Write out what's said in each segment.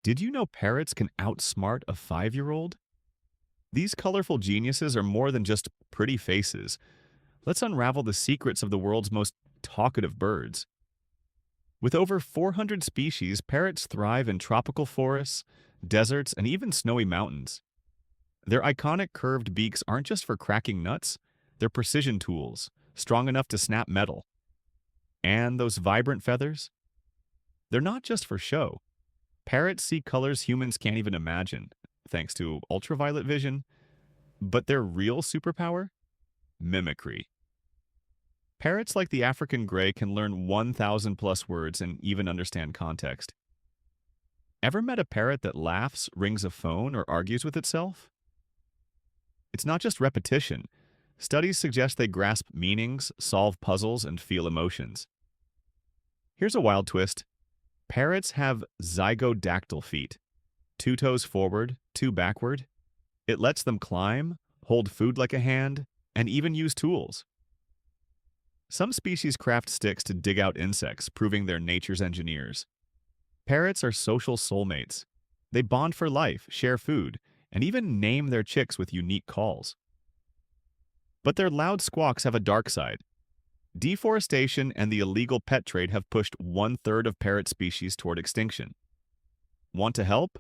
Did you know parrots can outsmart a 5-year-old? These colorful geniuses are more than just pretty faces. Let's unravel the secrets of the world's most talkative birds. With over 400 species, parrots thrive in tropical forests, deserts, and even snowy mountains. Their iconic curved beaks aren't just for cracking nuts, they're precision tools, strong enough to snap metal. And those vibrant feathers? They're not just for show. Parrots see colors humans can't even imagine, thanks to ultraviolet vision. But their real superpower? Mimicry. Parrots like the African gray can learn 1,000 plus words and even understand context. Ever met a parrot that laughs, rings a phone, or argues with itself? It's not just repetition. Studies suggest they grasp meanings, solve puzzles, and feel emotions. Here's a wild twist. Parrots have zygodactyl feet, 2 toes forward, 2 backward. It lets them climb, hold food like a hand, and even use tools. Some species craft sticks to dig out insects, proving they're nature's engineers. Parrots are social soulmates. They bond for life, share food, and even name their chicks with unique calls. But their loud squawks have a dark side. Deforestation and the illegal pet trade have pushed 1/3 of parrot species toward extinction. Want to help?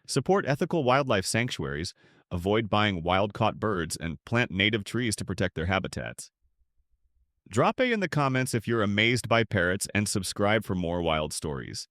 Support ethical wildlife sanctuaries, avoid buying wild-caught birds, and plant native trees to protect their habitats. Drop a in the comments if you're amazed by parrots and subscribe for more wild stories.